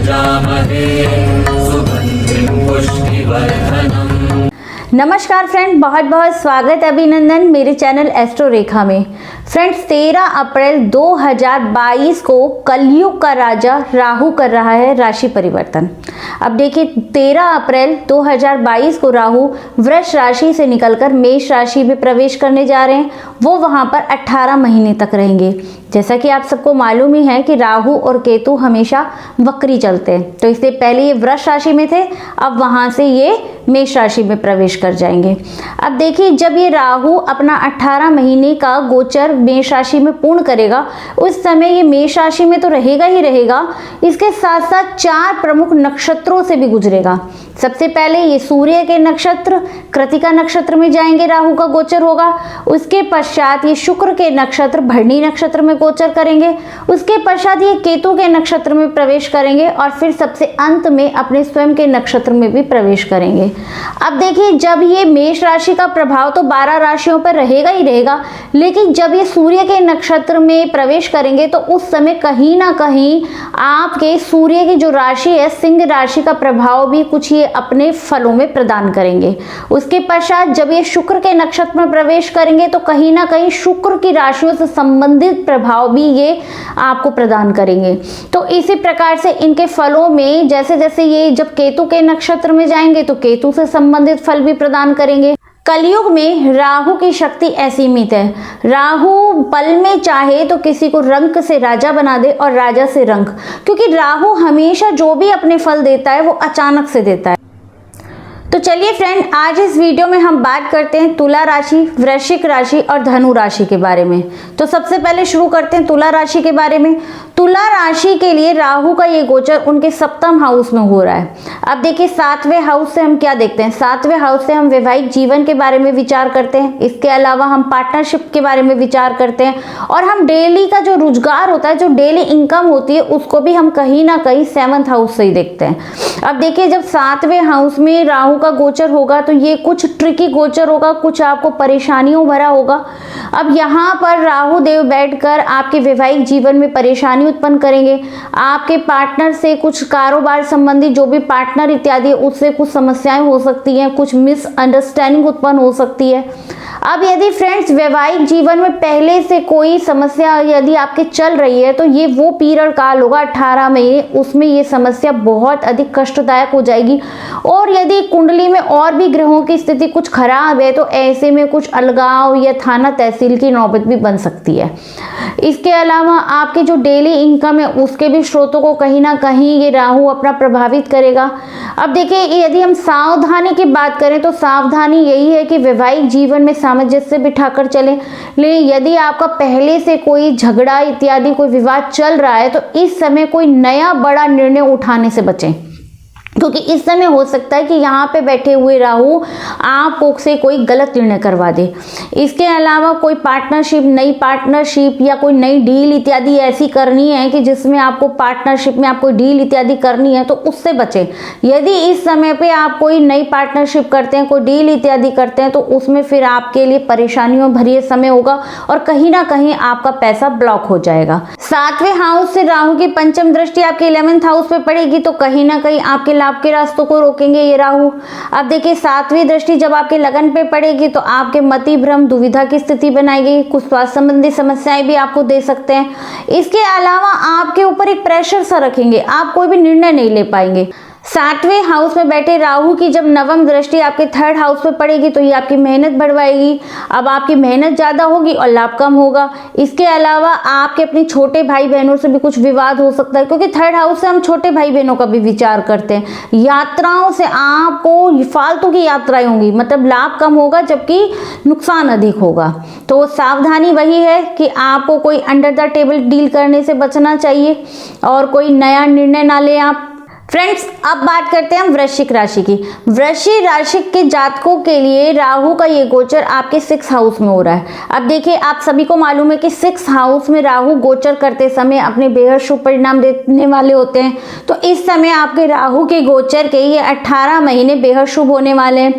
यजामहे सुगन्धिं पुष्टिवर्धनम्। नमस्कार फ्रेंड, बहुत बहुत स्वागत अभिनंदन मेरे चैनल एस्ट्रो रेखा में। फ्रेंड्स, 13 अप्रैल 2022 को कलयुग का राजा राहु कर रहा है राशि परिवर्तन। अब देखिए, 13 अप्रैल 2022 को राहु वृष राशि से निकलकर मेष राशि में प्रवेश करने जा रहे हैं। वो वहां पर 18 महीने तक रहेंगे। जैसा कि आप सबको मालूम ही है कि राहु और केतु हमेशा वक्री चलते हैं, तो इससे पहले ये वृष राशि में थे, अब वहां से ये मेष राशि में प्रवेश कर जाएंगे। अब देखिए, जब ये राहु अपना 18 महीने का गोचर मेष राशि में पूर्ण करेगा, उस समय ये मेष राशि में तो रहेगा ही रहेगा, इसके साथ साथ 4 प्रमुख नक्षत्रों से भी गुजरेगा। सबसे पहले ये सूर्य के नक्षत्र कृतिका नक्षत्र में जाएंगे, राहु का गोचर होगा। उसके पश्चात ये शुक्र के नक्षत्र भरणी नक्षत्र में गोचर करेंगे। उसके पश्चात ये केतु के नक्षत्र में प्रवेश करेंगे और फिर सबसे अंत में अपने स्वयं के नक्षत्र में भी प्रवेश करेंगे। अब देखिए, जब ये मेष राशि का प्रभाव तो 12 राशियों पर रहेगा ही रहेगा, लेकिन जब ये सूर्य के नक्षत्र में प्रवेश करेंगे तो उस समय कहीं ना कहीं आपके सूर्य की जो राशि है सिंह राशि का प्रभाव भी कुछ ये अपने फलों में प्रदान करेंगे। उसके पश्चात जब ये शुक्र के नक्षत्र में प्रवेश करेंगे तो कहीं ना कहीं शुक्र की राशियों से संबंधित प्रभाव भी ये आपको प्रदान करेंगे। तो इसी प्रकार से इनके फलों में जैसे जैसे ये जब केतु के नक्षत्र में जाएंगे तो केतु से संबंधित फल भी प्रदान करेंगे। कलयुग में राहु की शक्ति असीमित है। राहु पल में चाहे तो किसी को रंक से राजा बना दे और राजा से रंक, क्योंकि राहु हमेशा जो भी अपने फल देता है वो अचानक से देता है। तो चलिए फ्रेंड, आज इस वीडियो में हम बात करते हैं तुला राशि, वृश्चिक राशि और धनु राशि के बारे में। तो सबसे पहले शुरू करते हैं तुला राशि के बारे में। तुला राशि के लिए राहु का ये गोचर उनके 7वें हाउस में हो रहा है। अब देखिए, 7वें हाउस से हम क्या देखते हैं? 7वें हाउस से हम वैवाहिक जीवन के बारे में विचार करते हैं। इसके अलावा हम पार्टनरशिप के बारे में विचार करते हैं और हम डेली का जो रोजगार होता है, जो डेली इनकम होती है, उसको भी हम कहीं ना कहीं 7th हाउस से ही देखते हैं। अब देखिए, जब 7वें हाउस में राहु का गोचर होगा तो ये कुछ ट्रिकी गोचर होगा, कुछ आपको परेशानियों भरा होगा। अब यहाँ पर राहु देव बैठकर आपके वैवाहिक जीवन में परेशानी उत्पन्न करेंगे। आपके पार्टनर से कुछ कारोबार संबंधी जो भी पार्टनर इत्यादि उससे कुछ समस्याएं हो सकती हैं, कुछ मिसअंडरस्टैंडिंग उत्पन्न हो सकती है। अब यदि फ्रेंड्स वैवाहिक जीवन में पहले से कोई समस्या यदि आपके चल रही है तो ये वो पीरियड काल होगा 18 महीने, उसमें ये समस्या बहुत अधिक कष्टदायक हो जाएगी। और यदि कुंडली में और भी ग्रहों की स्थिति कुछ खराब है तो ऐसे में कुछ अलगाव या थाना तहसील की नौबत भी बन सकती है। इसके अलावा आपके जो डेली इनकम है उसके भी स्रोतों को कहीं ना कहीं ये राहु अपना प्रभावित करेगा। अब देखिए, यदि हम सावधानी की बात करें तो सावधानी यही है कि वैवाहिक जीवन में सामंजस्य बिठाकर चलें। लेकिन यदि आपका पहले से कोई झगड़ा इत्यादि कोई विवाद चल रहा है तो इस समय कोई नया बड़ा निर्णय उठाने से बचें, क्योंकि इस समय हो सकता है कि यहाँ पे बैठे हुए राहु आपको से कोई गलत निर्णय करवा दे। इसके अलावा कोई पार्टनरशिप, नई पार्टनरशिप या कोई नई डील इत्यादि ऐसी करनी है कि जिसमें आपको पार्टनरशिप में आपको डील इत्यादि करनी है तो उससे बचें। यदि इस समय पे आप कोई नई पार्टनरशिप करते हैं, कोई डील इत्यादि करते हैं तो उसमें फिर आपके लिए परेशानियों भरी समय होगा और कहीं ना कहीं आपका पैसा ब्लॉक हो जाएगा। 7वें हाउस से राहु की पंचम दृष्टि आपके 11th हाउस पे पड़ेगी तो कहीं ना कहीं आपके लाभ के रास्तों को रोकेंगे ये राहु। अब देखिए, 7वीं दृष्टि जब आपके लगन पे पड़ेगी तो आपके मति भ्रम दुविधा की स्थिति बनाएगी। कुछ स्वास्थ्य संबंधी समस्याएं भी आपको दे सकते हैं। इसके अलावा आपके ऊपर एक प्रेशर सा रखेंगे, आप कोई भी निर्णय नहीं ले पाएंगे। 7वें हाउस में बैठे राहु की जब 9वीं दृष्टि आपके 3rd हाउस में पड़ेगी तो ये आपकी मेहनत बढ़वाएगी। अब आपकी मेहनत ज्यादा होगी और लाभ कम होगा। इसके अलावा आपके अपने छोटे भाई बहनों से भी कुछ विवाद हो सकता है, क्योंकि 3rd हाउस से हम छोटे भाई बहनों का भी विचार करते हैं। यात्राओं से आपको फालतू की यात्राएं होंगी, मतलब लाभ कम होगा जबकि नुकसान अधिक होगा। तो सावधानी वही है कि आपको कोई अंडर द टेबल डील करने से बचना चाहिए और कोई नया निर्णय ना लें आप। फ्रेंड्स, अब बात करते हैं हम वृश्चिक राशि की। वृश्चिक राशि के जातकों के लिए राहु का ये गोचर आपके 6 हाउस में हो रहा है। अब देखिए, आप सभी को मालूम है कि 6 हाउस में राहु गोचर करते समय अपने बेहद शुभ परिणाम देने वाले होते हैं। तो इस समय आपके राहु के गोचर के ये 18 महीने बेहद शुभ होने वाले हैं।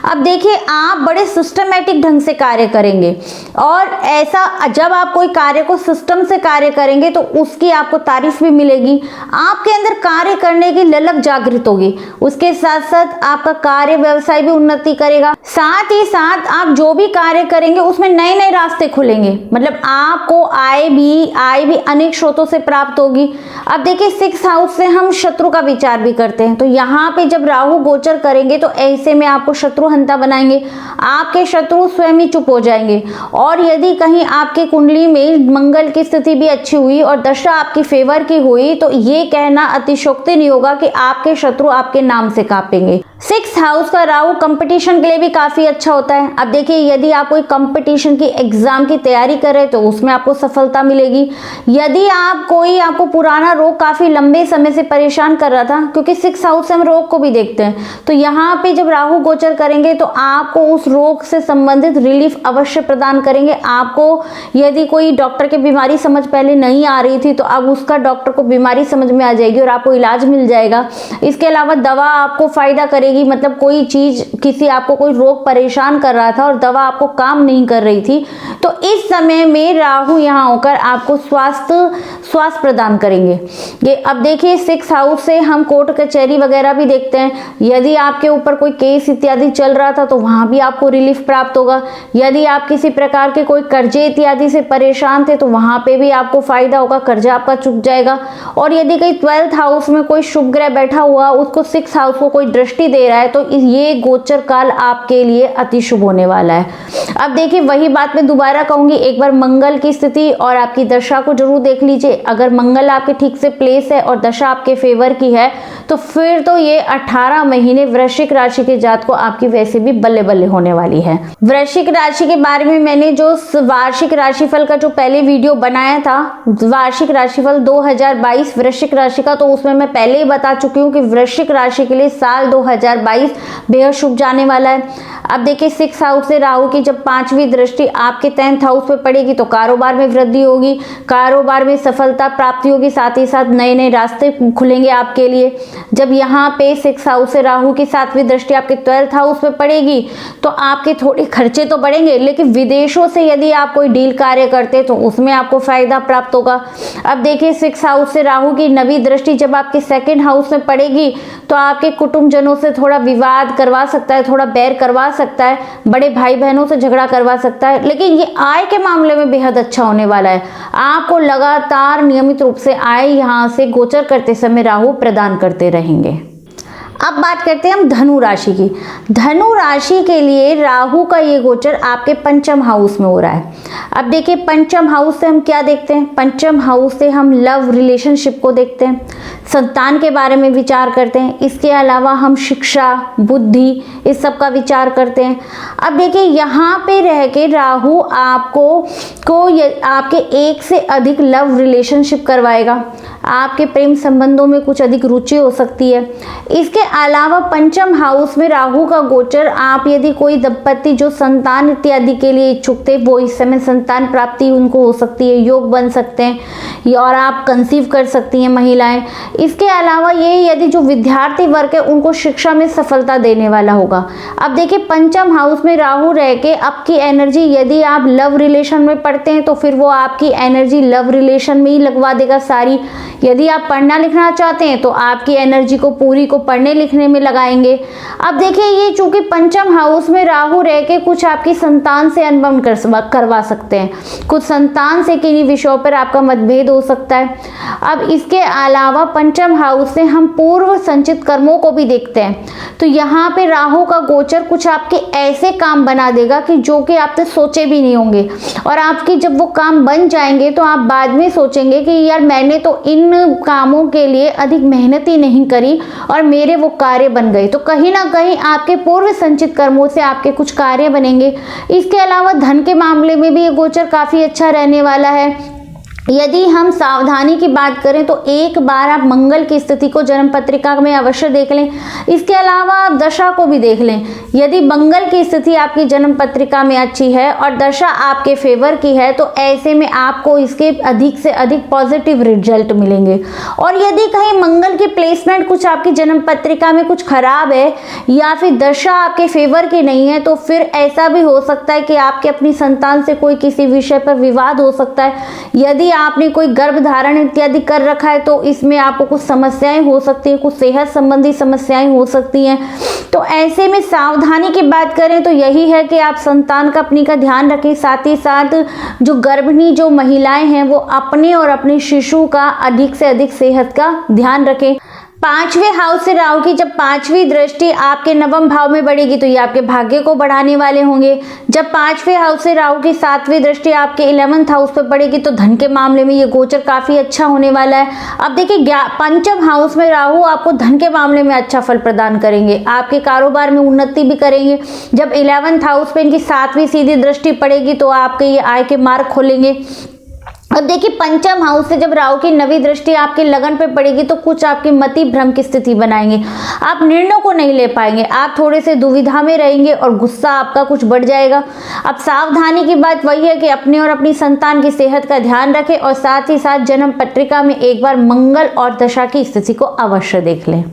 अब देखिए, आप बड़े सिस्टमेटिक ढंग से कार्य करेंगे और ऐसा जब आप कोई कार्य को सिस्टम से कार्य करेंगे तो उसकी आपको तारीफ भी मिलेगी। आपके अंदर कार्य करने की ललक जागृत होगी। उसके साथ साथ आपका कार्य व्यवसाय भी उन्नति करेगा। साथ ही साथ आप जो भी कार्य करेंगे उसमें नए नए रास्ते खुलेंगे। मतलब आपको आय भी अनेक स्रोतों से प्राप्त होगी। अब देखिए, 6 हाउस से हम शत्रु का विचार भी करते हैं। तो यहाँ पे जब राहु गोचर करेंगे तो ऐसे में आपको शत्रुहंता बनाएंगे। आपके शत्रु स्वयं ही चुप हो जाएंगे। और यदि कहीं आपकी कुंडली में मंगल की स्थिति भी अच्छी हुई और दशा आपकी फेवर की हुई तो ये कहना अतिशयोक्ति नहीं होगा कि आपके शत्रु आपके नाम से कांपेंगे। 6 हाउस का राहु कंपटीशन के लिए भी काफी अच्छा होता है। अब देखिए, यदि आप कोई कंपटीशन की एग्जाम की तैयारी कर रहे हैं तो उसमें आपको सफलता मिलेगी। यदि आपको पुराना रोग काफी लंबे समय से परेशान कर रहा था, क्योंकि 6 हाउस से हम रोग को भी देखते हैं, तो यहाँ पे जब राहु गोचर करेंगे तो आपको उस रोग से संबंधित रिलीफ अवश्य प्रदान करेंगे। आपको यदि कोई डॉक्टर की बीमारी समझ पहले नहीं आ रही थी तो अब उसका डॉक्टर को बीमारी समझ में आ जाएगी और आपको इलाज मिल जाएगा। इसके अलावा दवा आपको फायदा करेगी। मतलब कोई चीज आपको कोई रोग परेशान कर रहा था और दवा आपको काम नहीं कर रही थी, तो इस समय में राहु यहाँ होकर आपको स्वास्थ्य प्रदान करेंगे। ये अब देखिए, 6 हाउस से हम कोर्ट कचहरी वगैरह भी देखते हैं। यदि आपके ऊपर कोई केस इत्यादि चल रहा था तो वहां भी आपको रिलीफ प्राप्त होगा। यदि आप किसी प्रकार के कोई कर्जे इत्यादि से परेशान थे तो वहां पे भी आपको फायदा होगा, कर्जा आपका चुक जाएगा। और यदि कहीं 12th हाउस में कोई शुभ ग्रह बैठा हुआ, उसको 6 हाउस को कोई दृष्टि दे रहा है तो ये गोचर काल आपके लिए अति शुभ होने वाला है। अब देखिए, वही बात मैं दोबारा कहूंगी, एक बार मंगल की स्थिति और आपकी दशा को जरूर देख लीजिए। अगर मंगल आपके ठीक से प्लेस है और दशा आपके फेवर की है तो फिर तो ये 18 महीने वृश्चिक राशि के जातकों आपकी वैसे भी बल्ले बल्ले होने वाली है। वृश्चिक राशि के बारे में मैंने जो वार्षिक राशिफल का जो पहले वीडियो बनाया था, वार्षिक राशिफल 2022 वृश्चिक राशि का, तो उसमें मैं पहले ही बता चुकी हूँ कि वृश्चिक राशि के लिए साल 2022 बेहद शुभ जाने वाला है। अब देखिए, 6 हाउस से राहु की जब 5वीं दृष्टि आपके 10th हाउस पे पड़ेगी तो कारोबार में वृद्धि होगी, कारोबार में सफलता प्राप्ति होगी, साथ ही साथ नए नए रास्ते खुलेंगे आपके लिए। जब यहाँ पे 6 हाउस से राहु की 7वीं दृष्टि आपके 12th हाउस पे पड़ेगी तो आपके थोड़े खर्चे तो बढ़ेंगे, लेकिन विदेशों से यदि आप कोई डील कार्य करते तो उसमें आपको फायदा प्राप्त होगा। अब देखिए, 6 हाउस से राहु की 9वीं दृष्टि जब आपके 2nd हाउस में पड़ेगी तो आपके कुटुंबजनों से थोड़ा विवाद करवा सकता है, थोड़ा बैर करवा सकता है, बड़े भाई बहनों से झगड़ा करवा सकता है। लेकिन ये आय के मामले में बेहद अच्छा होने वाला है। आपको लगातार नियमित रूप से आय यहाँ से गोचर करते समय राहु प्रदान करते रहेंगे। अब बात करते हैं हम धनु राशि की। धनु राशि के लिए राहु का ये गोचर आपके 5th हाउस में हो रहा है। अब देखिए, 5th हाउस से हम क्या देखते हैं? 5th हाउस से हम लव रिलेशनशिप को देखते हैं, संतान के बारे में विचार करते हैं। इसके अलावा हम शिक्षा, बुद्धि, इस सब का विचार करते हैं। अब देखिए, यहाँ पे रह के राहु आपके एक से अधिक लव रिलेशनशिप करवाएगा। आपके प्रेम संबंधों में कुछ अधिक रुचि हो सकती है। इसके अलावा 5th हाउस में राहु का गोचर, आप यदि कोई दंपति जो संतान इत्यादि के लिए इच्छुक थे वो इस समय संतान प्राप्ति उनको हो सकती है, योग बन सकते हैं और आप कंसीव कर सकती हैं महिलाएं। इसके अलावा ये यदि जो विद्यार्थी वर्ग है उनको शिक्षा में सफलता देने वाला होगा। अब देखिए, 5th हाउस में राहु रह के आपकी एनर्जी, यदि आप लव रिलेशन में पढ़ते हैं तो फिर वो आपकी एनर्जी लव रिलेशन में ही लगवा देगा सारी। यदि आप पढ़ना लिखना चाहते हैं तो आपकी एनर्जी को पूरी को पढ़ने लिखने में लगाएंगे। अब देखिए, ये चूंकि 5th हाउस में राहु रह के कुछ आपकी संतान से अनबन करवा सकते हैं, कुछ संतान से किन्हीं विषयों पर आपका मतभेद हो सकता है। अब इसके अलावा 5th हाउस से हम पूर्व संचित कर्मों को भी देखते हैं। तो यहाँ पे राहु का गोचर कुछ आपके ऐसे काम बना देगा कि जो कि आपने सोचे भी नहीं होंगे, और आपकी जब वो काम बन जाएंगे तो आप बाद में सोचेंगे कि यार मैंने तो इन कामों के लिए अधिक मेहनत ही नहीं करी और मेरे वो कार्य बन गए। तो कहीं ना कहीं आपके पूर्व संचित कर्मों से आपके कुछ कार्य बनेंगे। इसके अलावा धन के मामले में भी ये गोचर काफी अच्छा रहने वाला है। यदि हम सावधानी की बात करें तो एक बार आप मंगल की स्थिति को जन्म पत्रिका में अवश्य देख लें। इसके अलावा आप दशा को भी देख लें। यदि मंगल की स्थिति आपकी जन्म पत्रिका में अच्छी है और दशा आपके फेवर की है तो ऐसे में आपको इसके अधिक से अधिक पॉजिटिव रिजल्ट मिलेंगे। और यदि कहीं मंगल की प्लेसमेंट कुछ आपकी जन्म पत्रिका में कुछ खराब है या फिर दशा आपके फेवर की नहीं है तो फिर ऐसा भी हो सकता है कि आपके अपनी संतान से कोई किसी विषय पर विवाद हो सकता है। यदि आपने कोई गर्भ धारण इत्यादि कर रखा है तो इसमें आपको कुछ समस्याएं हो सकती हैं, कुछ सेहत संबंधी समस्याएं हो सकती हैं। तो ऐसे में सावधानी की बात करें तो यही है कि आप संतान का अपनी का ध्यान रखें, साथ ही साथ जो गर्भिणी जो महिलाएं हैं वो अपने और अपने शिशु का अधिक से अधिक सेहत का ध्यान रखें। पांचवें हाउस से राहु की जब पांचवी दृष्टि आपके नवम भाव में बढ़ेगी तो ये आपके भाग्य को बढ़ाने वाले होंगे। जब पांचवें हाउस से राहु की सातवीं दृष्टि आपके 11th हाउस पर पड़ेगी तो धन के मामले में ये गोचर काफी अच्छा होने वाला है। अब देखिए पंचम हाउस में राहु आपको धन के मामले में अच्छा फल प्रदान करेंगे, आपके कारोबार में उन्नति भी करेंगे। जब 11th हाउस पे इनकी सातवीं सीधी दृष्टि पड़ेगी तो आपके ये आय के मार्ग खोलेंगे। अब देखिए पंचम हाउस से जब राहु की नवी दृष्टि आपके लगन पे पड़ेगी तो कुछ आपके मति भ्रम की स्थिति बनाएंगे, आप निर्णयों को नहीं ले पाएंगे, आप थोड़े से दुविधा में रहेंगे और गुस्सा आपका कुछ बढ़ जाएगा। अब सावधानी की बात वही है कि अपने और अपनी संतान की सेहत का ध्यान रखें और साथ ही साथ जन्म पत्रिका में एक बार मंगल और दशा की स्थिति को अवश्य देख लें।